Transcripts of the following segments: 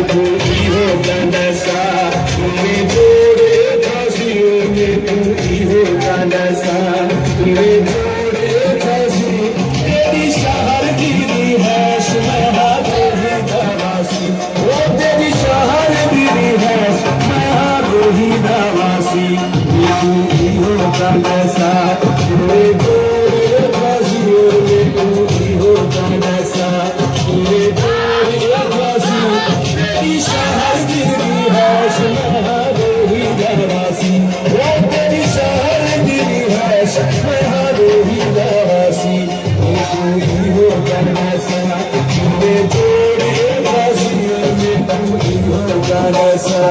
तू इहो गंडसा तुम्हें जोड़े फांसियों में तू इहो गंडसा तुम्हें जोड़े फांसी तेरी शहर गिरी है मैं रोही दवासी वो तेरी शहर गिरी है मैं रोही दवासी तू इहो गंडसा तुम्हें जोड़े फांसियों में तू इहो गंडसा तुम्हें जोड़े फांसी तेरी शहर गिरी है मैं रोही दवासी वो तेरी शहर गिरी है मैं रोही दवासी तू इहो गंडसा तुम्हें जोड़े फांसियों में तू इहो गंडसा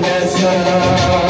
Yes,